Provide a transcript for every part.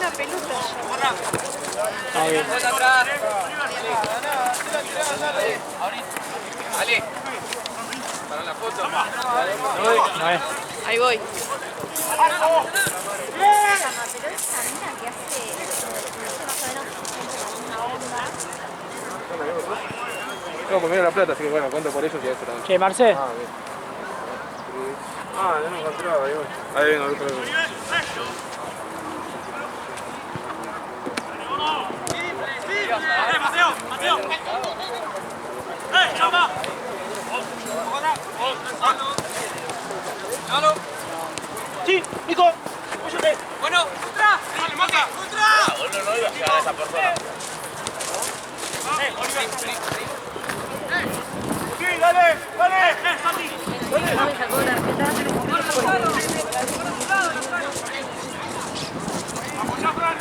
la pelota. Está bien. Ali, para la foto. No es. Ahí voy. Pero esa mina que hace más o menos una onda. No, pues mira la plata, así que bueno, cuento por eso y esto también. ¿Qué, Marce? Ah, bien. Ah, ya no encontraba, ahí voy. Ahí vengo, ahí voy. Mateo. ¡Chapa! Sí, Nico. Óyeme. Bueno, contra. Dale, mata. Contra. Uno no iba a llegar a esa persona. Sí, dale. Santi. No me sacó la tarjeta. Vamos, ya, Fran.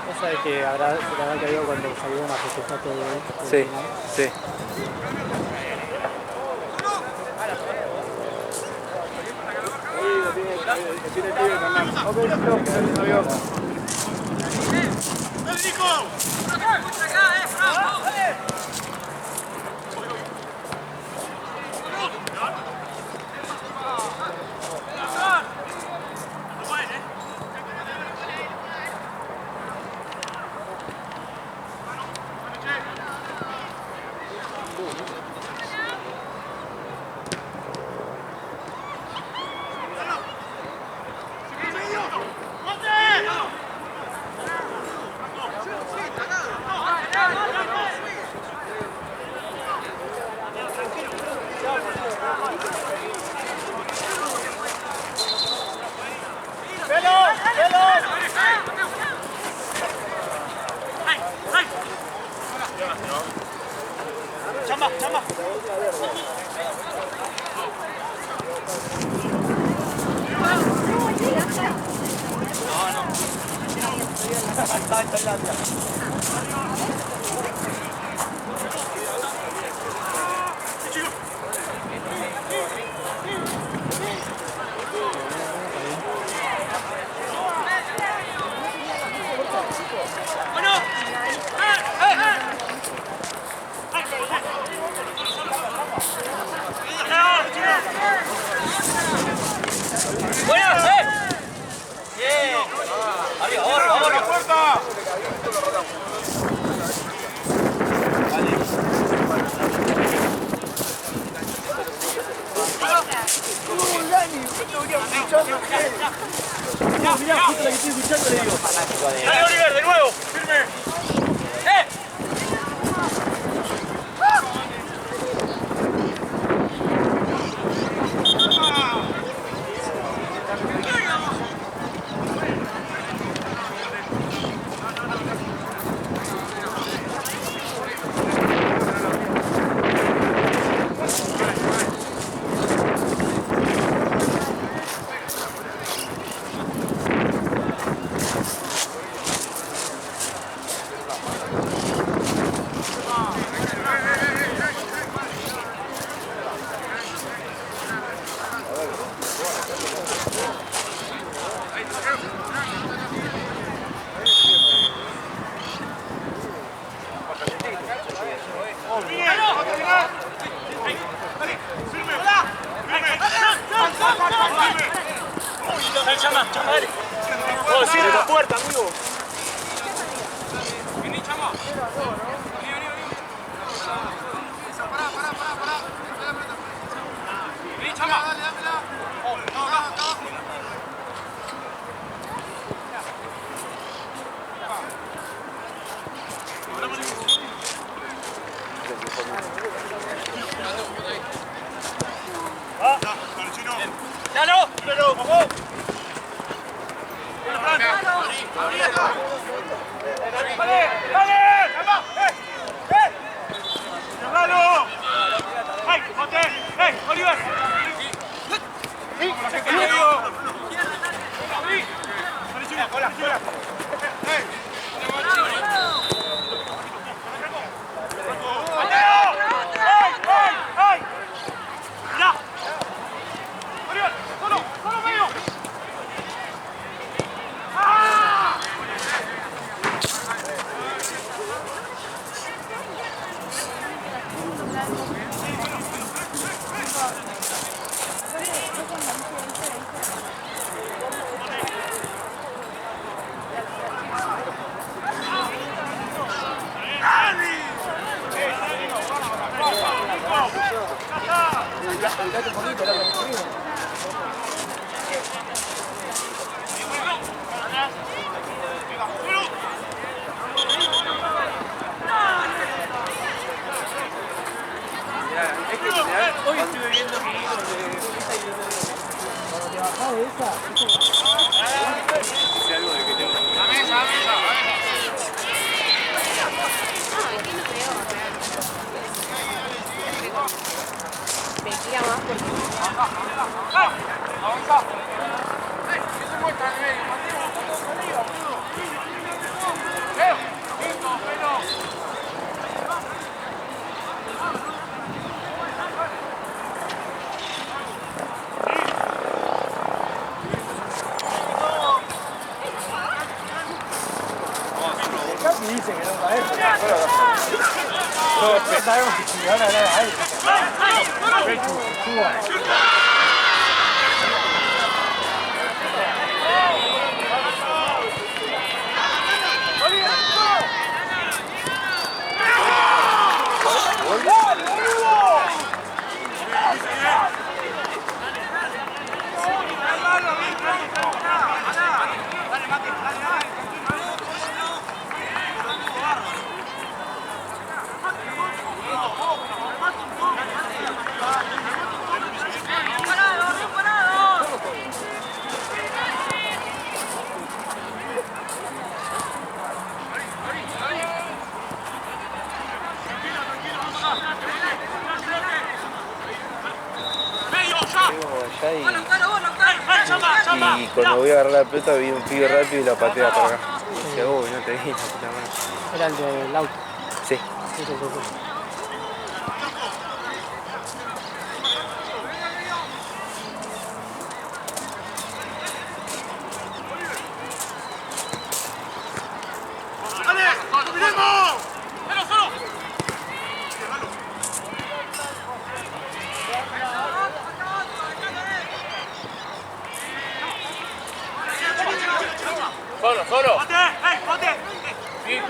Cosa de que se la habrá caído cuando salió una festeja todo esto. Sí, sí. ¡Dale, Nico! ¡Acá, Fran! Chamba. Está en Tailandia. ¡Dale, Oliver, de nuevo! ¡Firme! Chama, dale. Oh, cierra la puerta, amigo. Vení, chama. Vení. Vení, chama. Dale, dámela. No, acá abajo. ¡Dalo! ¡Dalo! ¡Vamos! ¡Dale! ¡Cerralo! ¡Ay! ¡Oliver! Hoy estuve viendo mi hijo de esa y cuando te bajás de esa, dice algo de que tengo. La mesa, la mesa. Aquí no veo, me tira más porque... Avanza. ¿Qué se muestra en medio? Mantenemos todos arriba, boludo. Listo, pero. Casi dice que no cae, pero todos sabemos que si van a ganar a él. Y cuando voy a agarrar la pelota vi un pibe rápido y la patea para acá. Y decía, uy, no te vi, la puta madre. Era el del auto. Sí. Sí. Solo. Sí.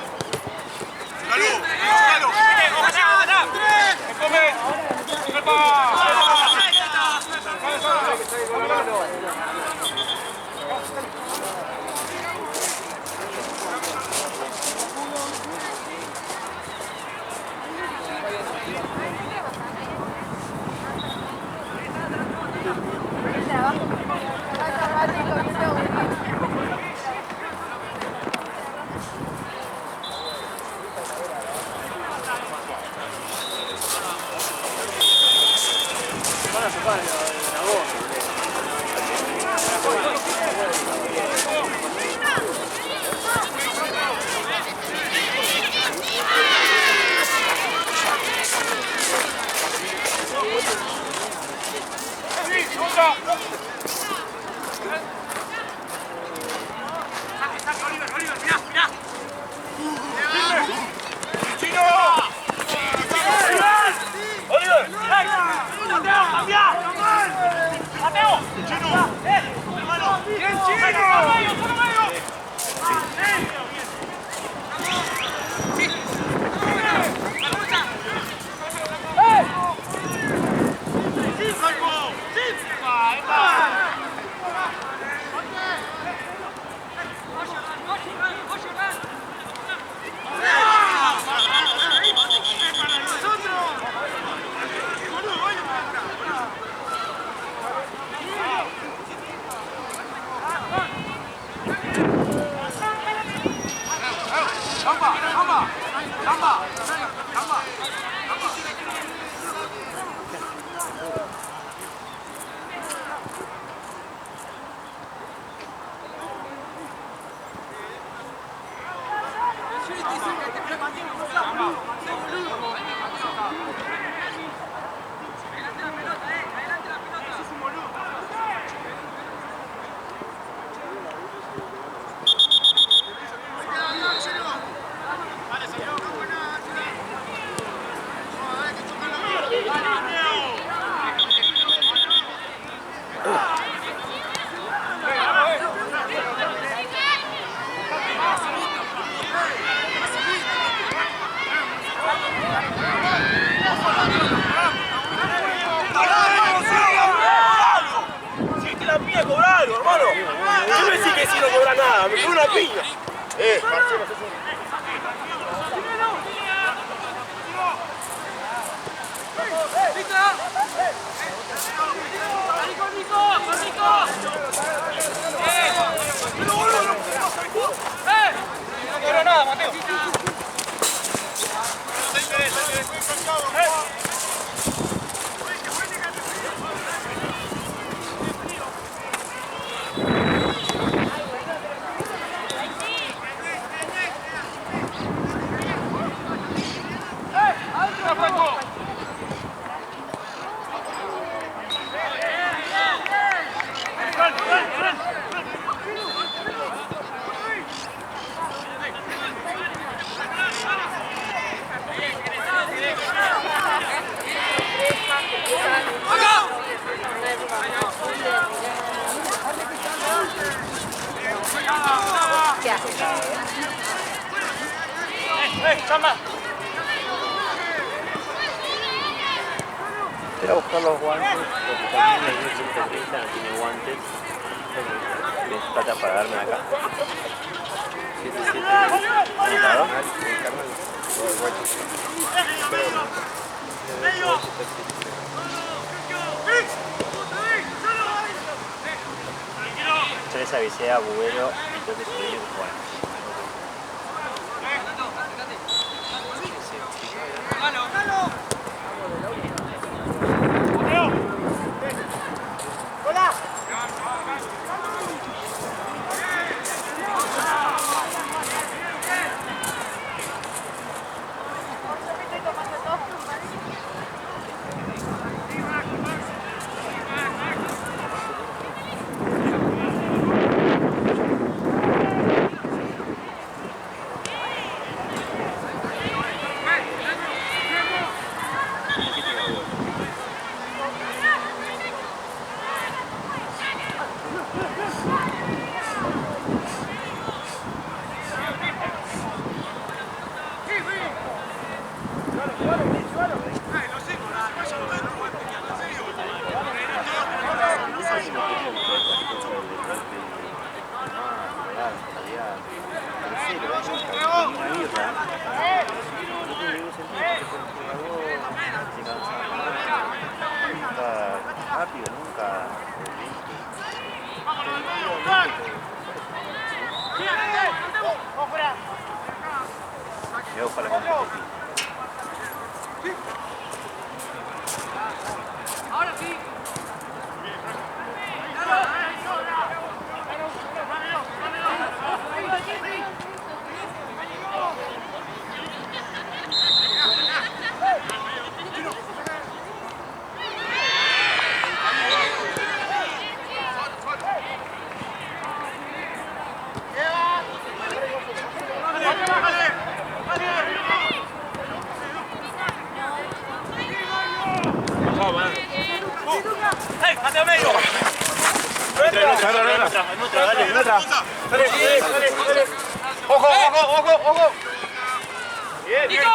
no cobra nada, me pegó una piña. Marcelo, sos un... No cobró nada, Mateo. ¡Chama! Voy a buscar los guantes, porque también el 130 no tiene guantes. Les plata para darme acá. 77. ¿Anotado? Yo les avisé a Bubero, entonces le digo que bueno. Rápido, nunca. Yo para la Ahora sí. ¡Hey, Mateo medio! Entra, dale, entra. Dale. ¡Ojo! Bien, Chino.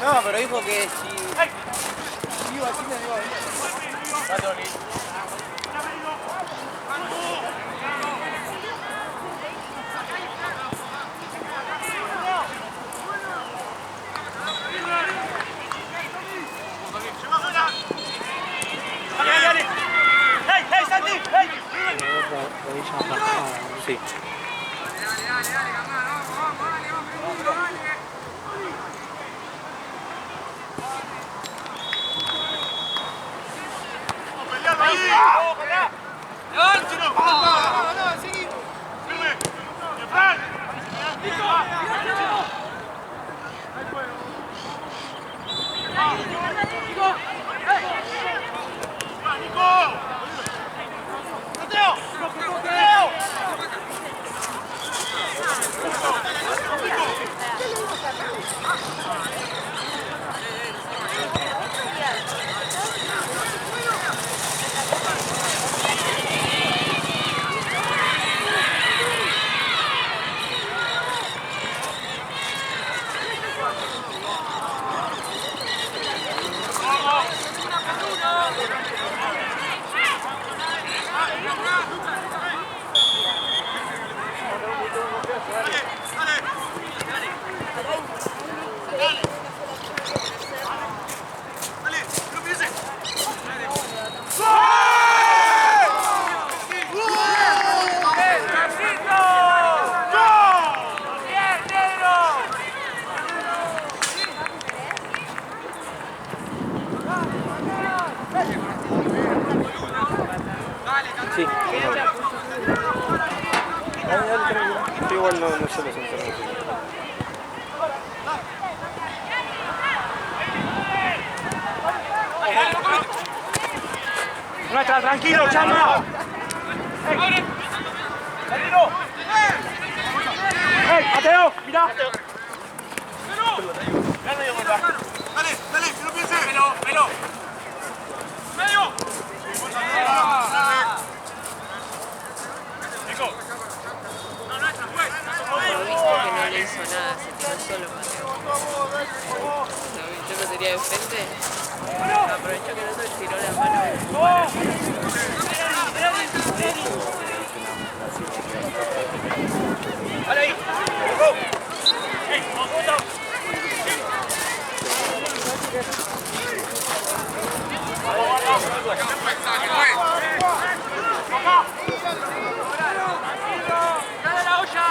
No, pero dijo que si iba así me iba a venir. Dale. ¡Hey, Santi! ¡Hey! Sí. Sí. Igual no se lo sentaron. Nuestra, tranquilo, Chama. ¡Salilo! ¡Hey, Mateo! ¡Mira! Dale, dale, que no piense. ¡Velo! ¡Medio! Nico. Que no le hizo nada, se quedó solo Mateo. Yo lo tenía de frente. Aprovechó que no se tiró la mano. ¡Dale ahí! ¡Go! ¡Ey, vamos! ¡Dale la olla!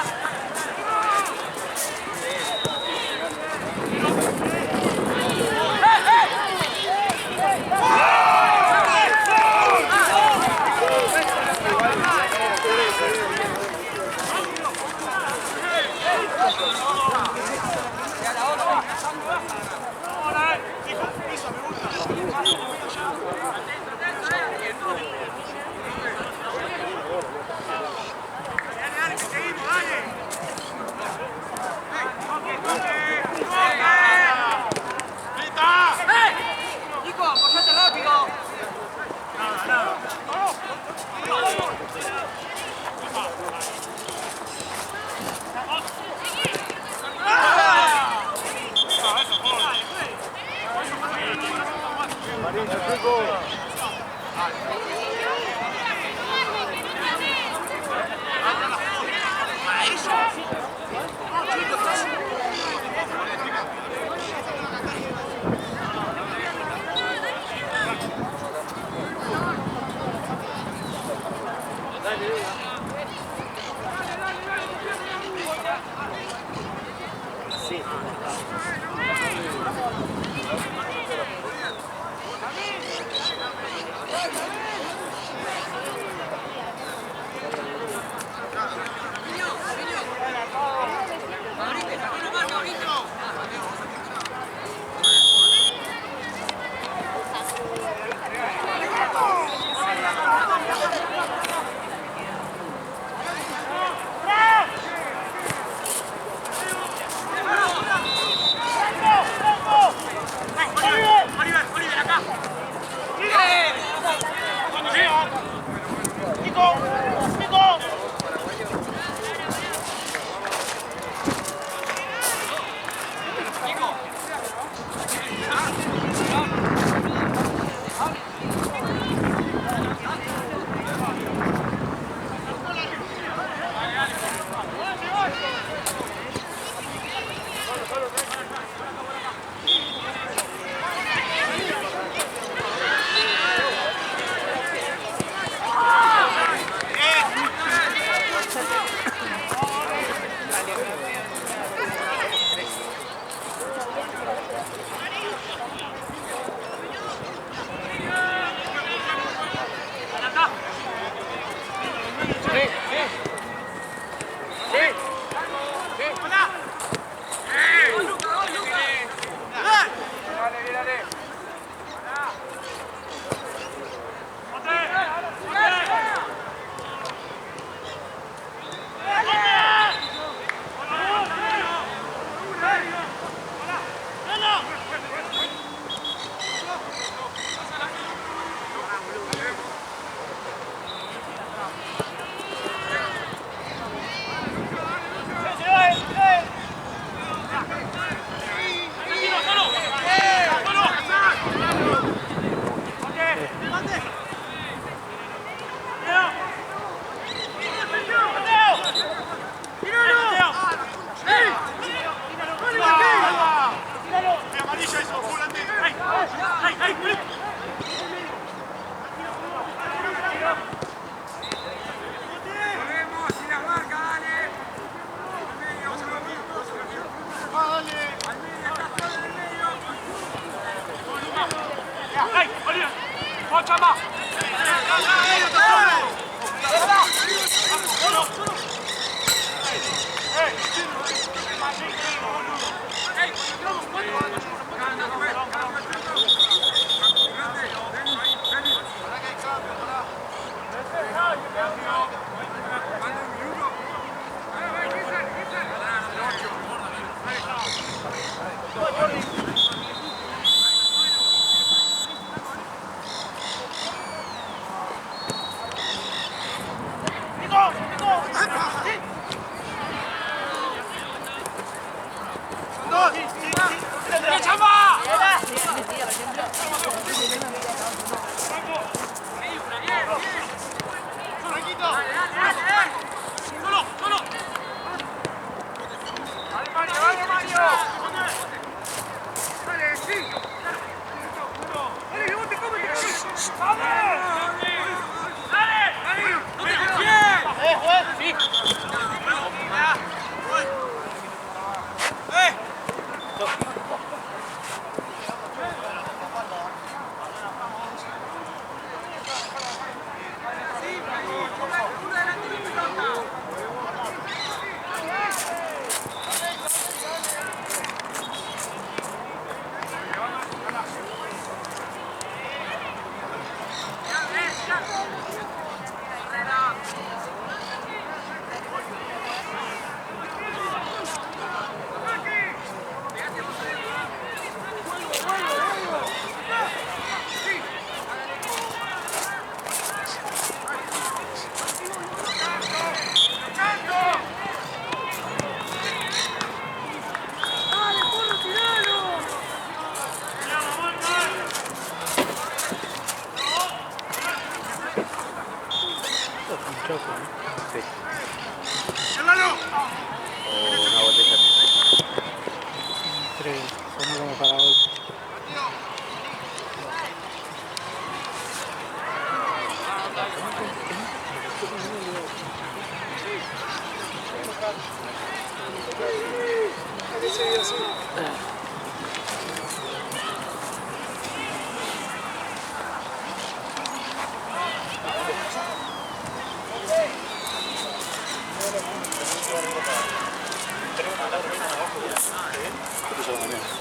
Sí.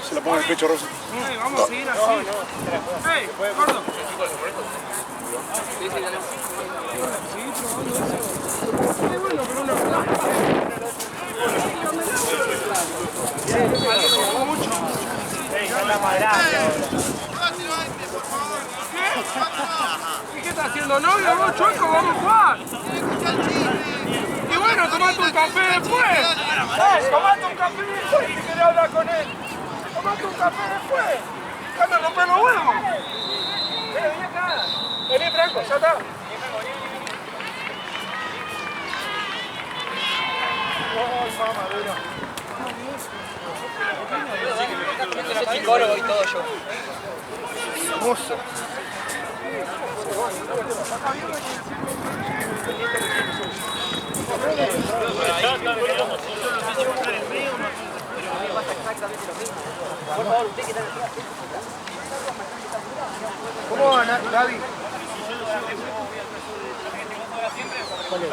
Se lo pongo en el pecho rosa. Vamos a seguir así. ¡Ey, gordo! Seguí probando eso. Es bueno, pero una mucho. ¿Y qué está haciendo novio? ¿No, chueco? Vamos a jugar. Y bueno, tomate un café después. Tomate un café después si querés hablar con él. Tomate un café después. Ya me rompé los huevos. Vení acá. Vení, Franco, ya está. Ay, mamadera. Soy psicólogo y todo yo. Hermoso. ¿Cómo va, David? ¿Cuál es?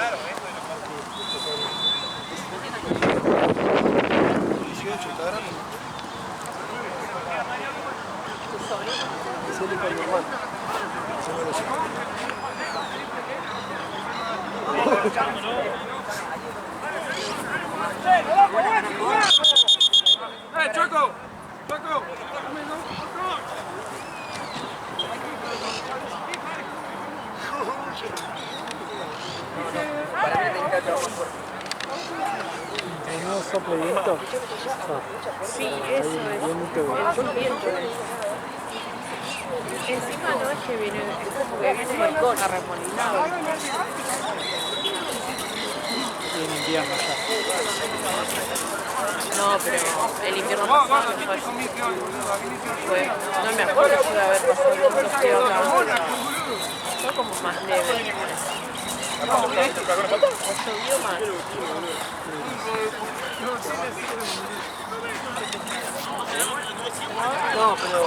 18, está grande. Es el con mi hermano. Choco! Choco! ¿No sopla viento? Sí, eso es un viento. Encima no es que viene, es como que viene arremolinado. Viene invierno ya. No, pero el invierno pasado fue, no me acuerdo si iba a haber pasado tanto frío acá. Fue como más leve. Llovió más. No, pero...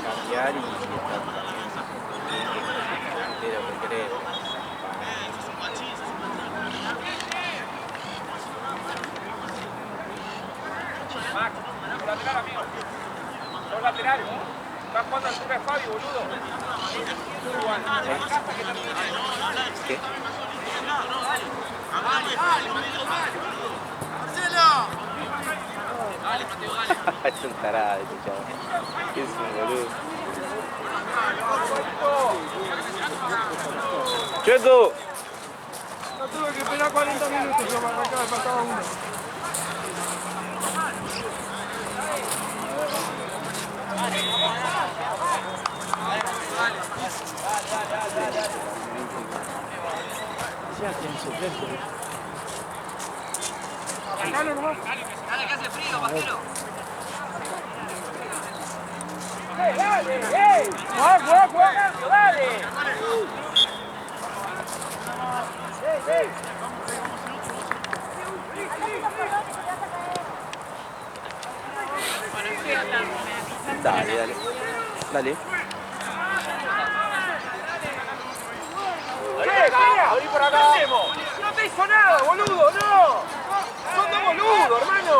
cambiar y estar también lo que cree. Max, lateral, amigo. Los laterales. Estás jugando al Super Fabio, boludo. ¿Qué? Es un tarado este chavo. Es un boludo. ¡Chueco! No tuve que esperar 40 minutos yo para arrancar, faltaba uno. Dale, que hace frío, Pajero. Dale, juega, dale. Dale, dale. Dale. Abrí por acá. No te hizo nada, boludo, no. Son dos boludos, hermano.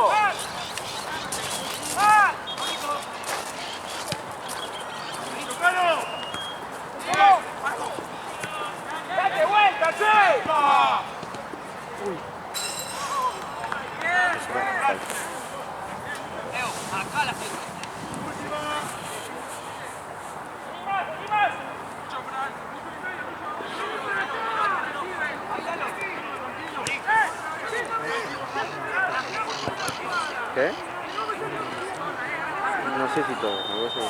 ¡Date vuelta, che! Acá la gente. ¿Qué? No sé si todo, no sé.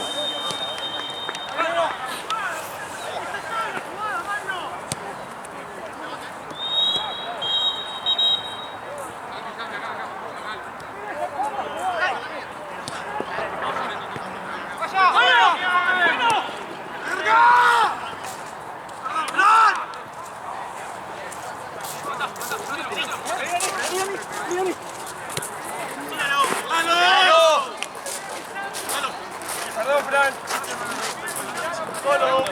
Perdón, Fran. Solo.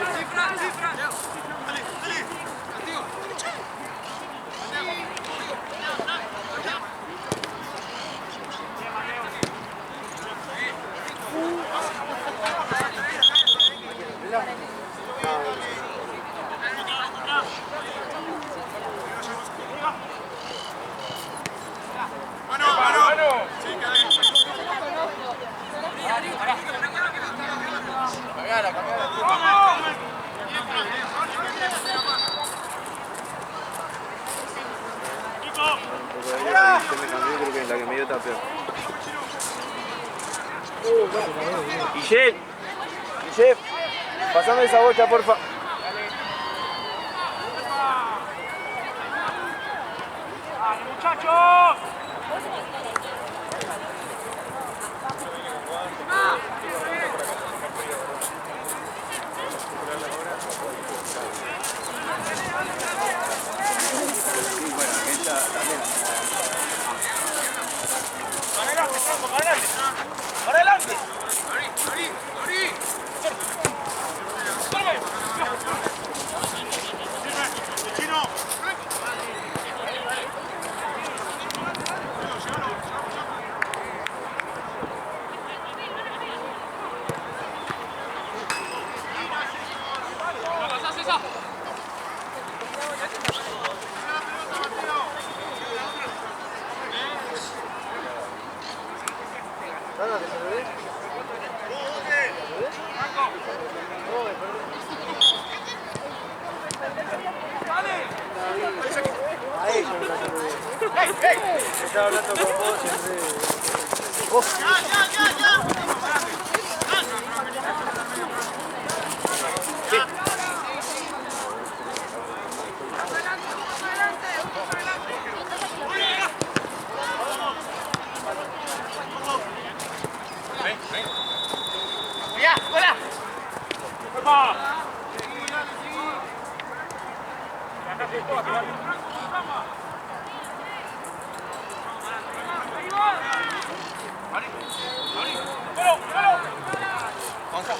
Creo que la que me dio está peor. Guille, pasame esa bocha, porfa. ¡Muchachos! ¡Para adelante! Estaba hablando con vos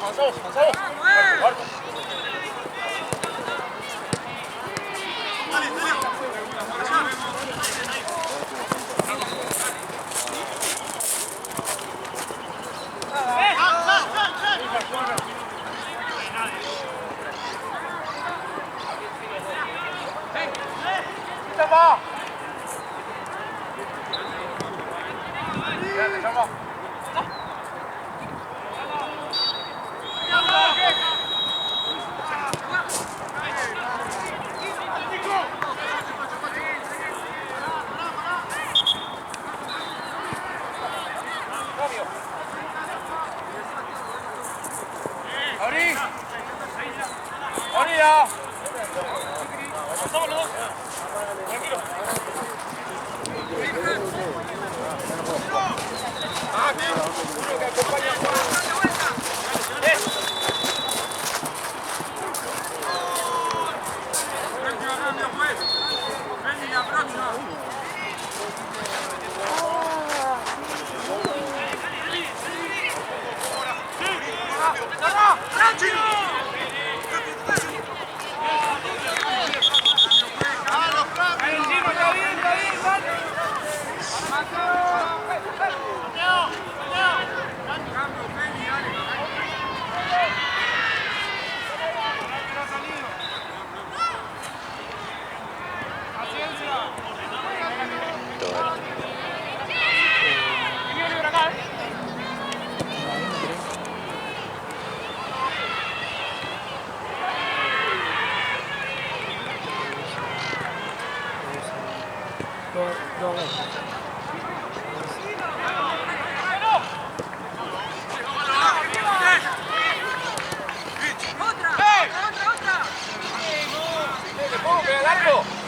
avanzamos, avanzamos. Marco.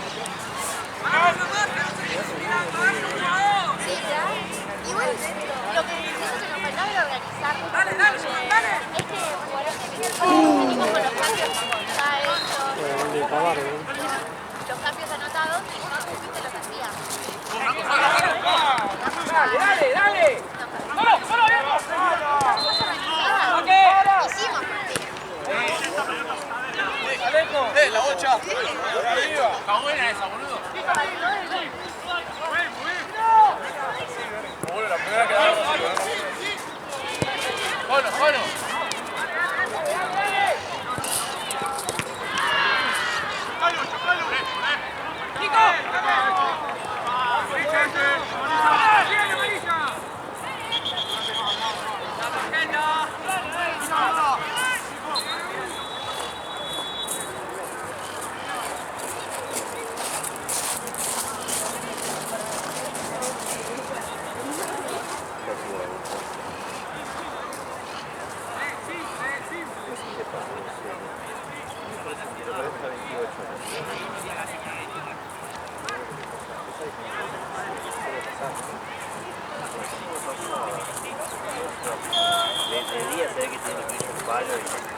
De día se ve que tiene un palo y...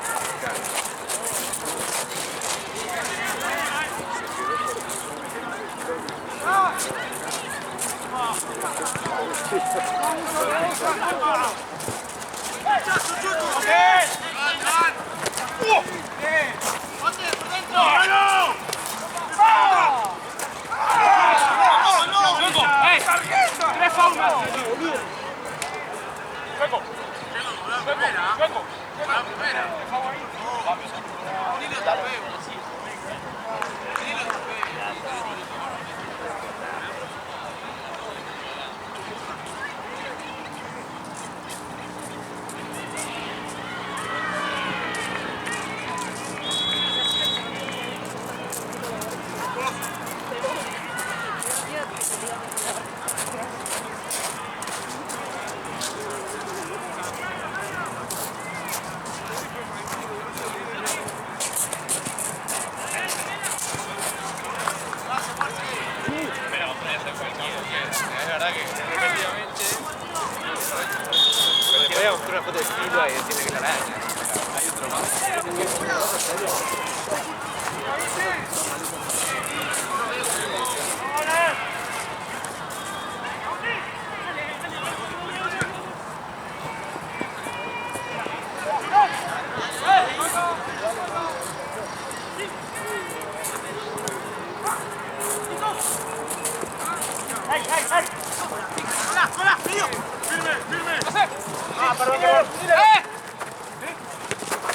perdón.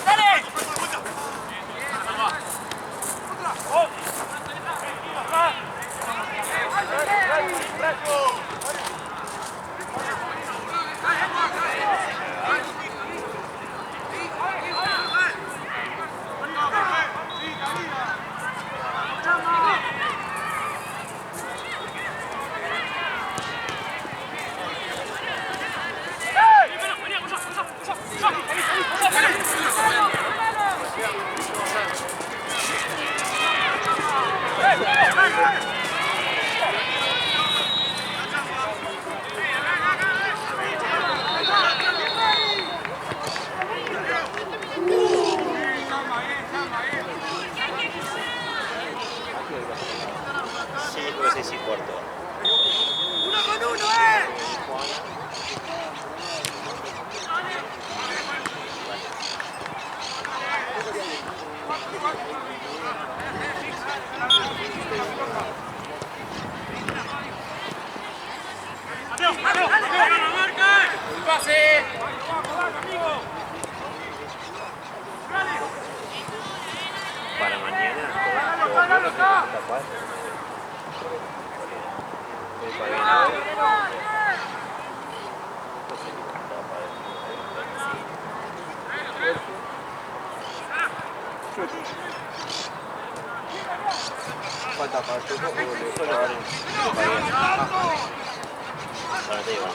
¡Dale! Sí, creo que 6 y cuarto. ¡Uno con uno, ¡Pase! Para mañana, todo bueno, capaz. Falta para tu poco, Solo para te digo.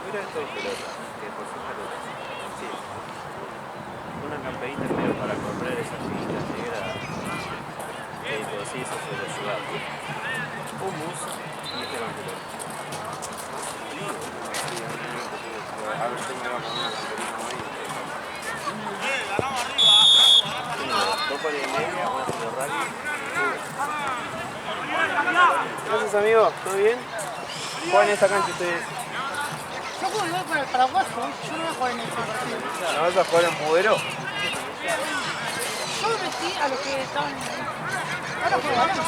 Mira esto de pelota, que por su pelota. Sí. Una camperita pero para correr esas cintas negras que decís eso de los ciudadanos. Hummus y este banquetón. A ver si me va a poner una camperita ahí. ganamos arriba. 2 por y media, una de rally. Gracias amigo, ¿todo bien? Juegan en esta cancha ustedes. Yo juego igual para el paraguayo, yo no voy a jugar en ese partido. ¿No vas a jugar en Mudero? Yo me metí a los que estaban en el... Ahora juego Valencia.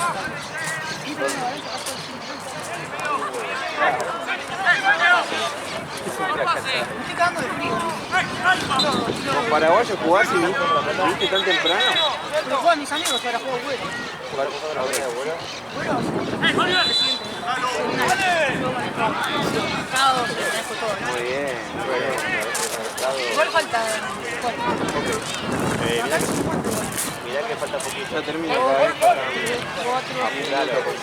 Y pero en Valencia pasó el 5. Me estoy cagando de frío. ¿Con paraguayo jugás y viste tan temprano? Pero juegan mis amigos, ahora juego bueno. ¿Jugar con la hora de abuelo? Bueno, presidente. Muy bien, Igual falta. Mirá que falta poquito. ya termina.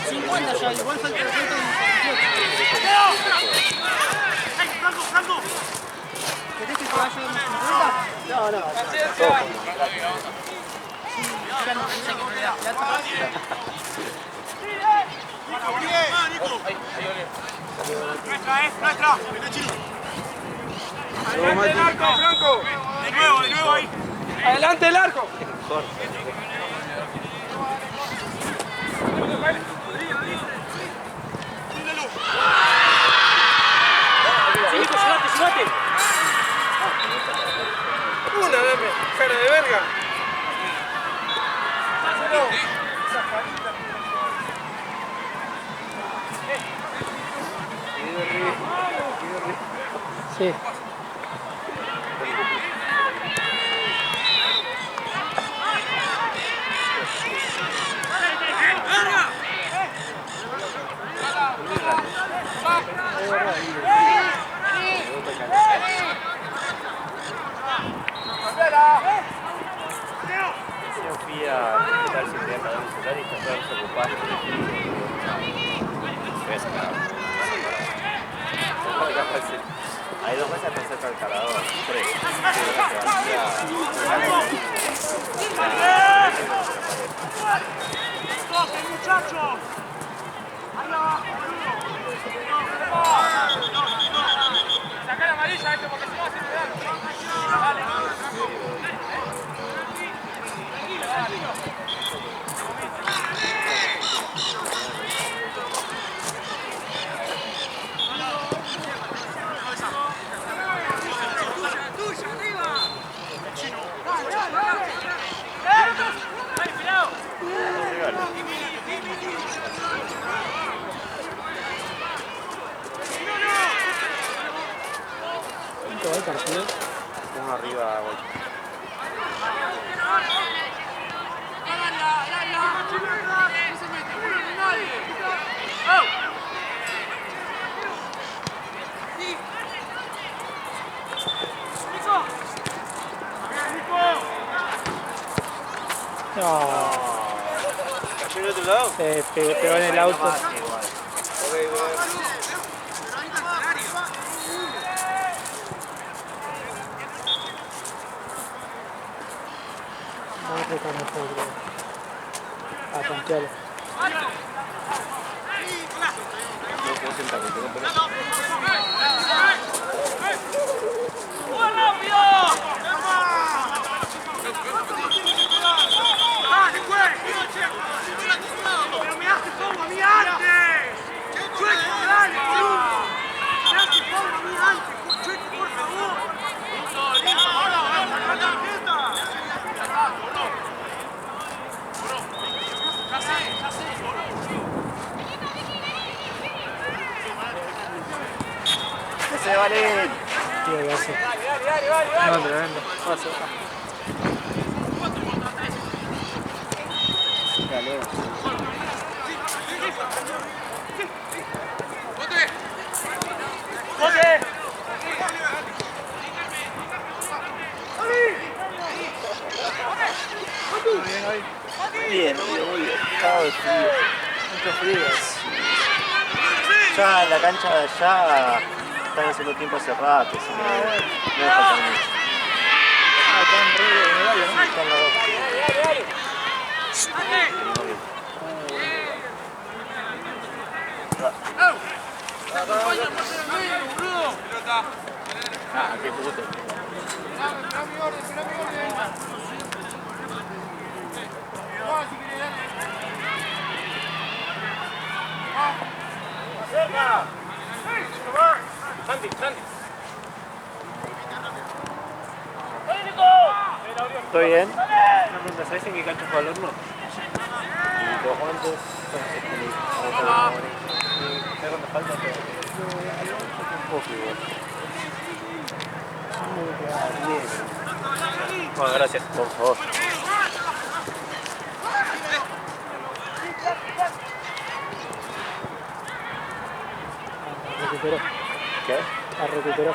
50 ya, igual falta 228. ¡Franco! ¿Querés que te vaya a dar una 50? No, no. Ya no pensé que me da plata. Nuestra. Vení, Chino. ¡Adelante el arco, Franco! De nuevo ahí. ¡Adelante el arco! ¡Sumate! Una, dame, cara de verga. Sí. Yo fui a visitar si quería pagar un celular y estaba desocupado. Voy a sacar. Hay 2 meses pensé para el cargador. 3. ¡Toque, muchachos! ¡Ahí abajo! partido. Uno arriba, gol. No, ¿Cayó en otro lado? pegó en el auto. Vamos a tocar mejor, creo. A tantearlo. No puedo sentar, me tengo pelota. ¡Ese vale! Sí, gracias. No, tremendo. Paso. Dale. Bien, muy bien. Estaba de frío. Mucho frío. Ya en la cancha de allá están haciendo tiempo hace rato, así que no me falta mucho. Ah, está en red de medalla, ¿no? Sí, están los dos. Ah, qué puto. ¿Estoy bien? Una pregunta, ¿sabes en qué cancha juega el horno? Y los guantes son ¿Sabes cuánto falta? un poco igual. Bueno, gracias. Por favor. Recuperó. ¿Qué? La recuperó.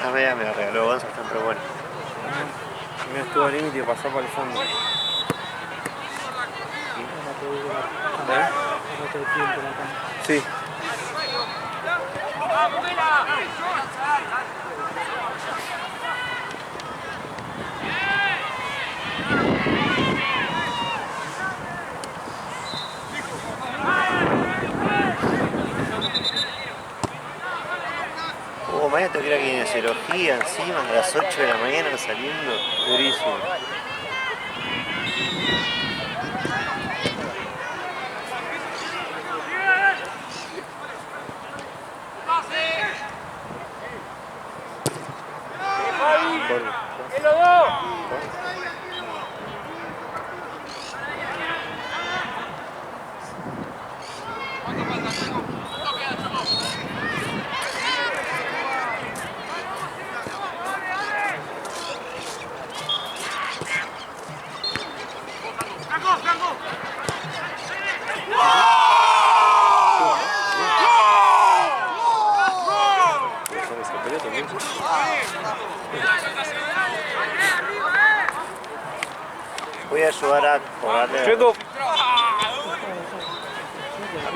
La media me la regaló Gonzalo, pero bueno. No estuvo al límite y pasó por el fondo. Sí. Mañana tengo que ir a kinesiología encima a las 8 de la mañana saliendo. Durísimo. Voy a ayudar a jugarle a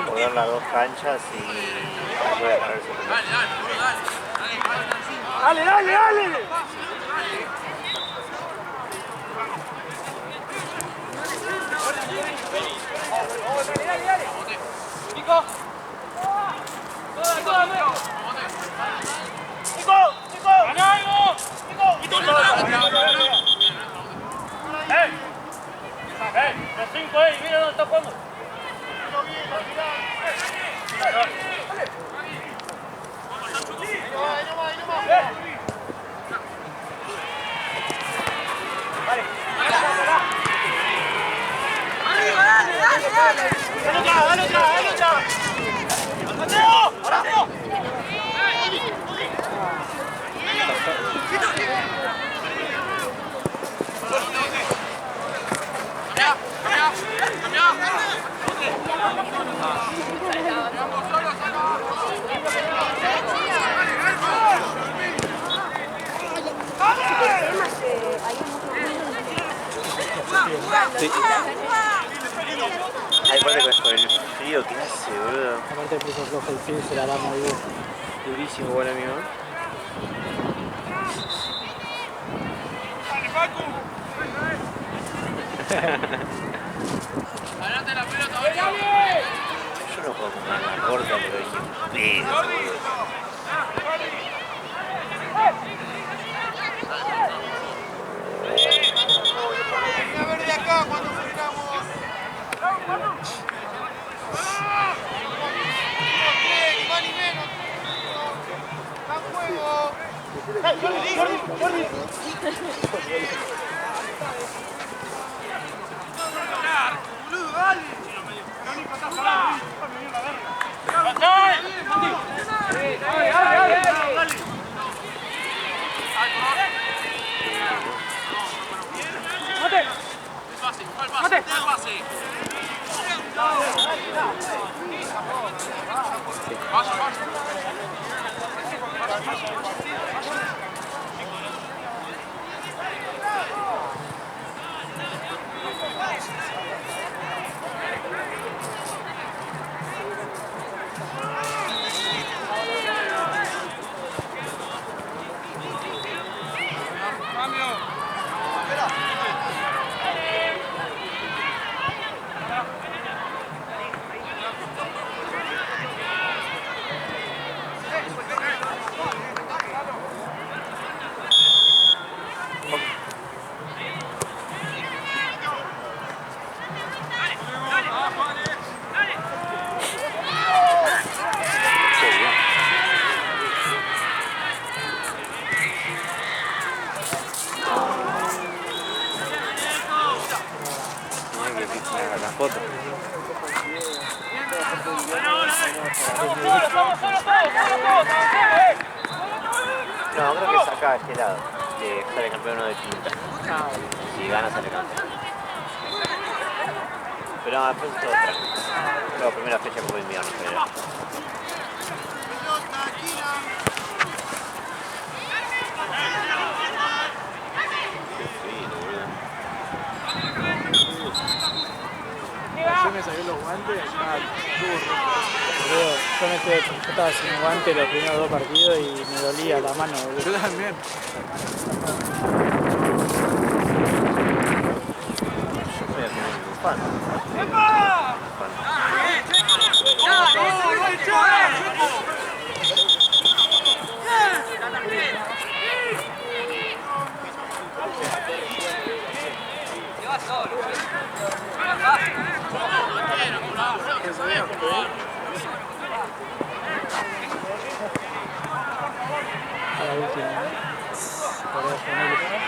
jugar las dos canchas y voy a ganar ese pelota. ¡Dale, dale, dale! ¡Nico! ¡Nico! ¡Nico! ¡Nico! ¡Nico! 5 ahí, mira dónde está jugando. Dale otra. ¡Mateo! ¡Mateo! Sí. Hay parte con el frío que hace, boludo. Aparte el piso flojo, el frío se la da muy bien. Durísimo, buen amigo. ¡Adelante la pelota, Yo no juego con manga corta, pero ni un pedo. A ver de acá cuando frenamos. Más ni menos. ¡A juego! ¡Boludo, dale! La foto. No, creo que es acá, este lado. Que sale campeón uno de quinta. Si gana, sale campeón. Pero después es otra. La primera fecha como el mío, no creo. Yo me saqué los guantes, estaba turro. Yo estaba sin guantes los primeros 2 partidos y me dolía la mano, boludo. Yo también. A la última. Para ponerle.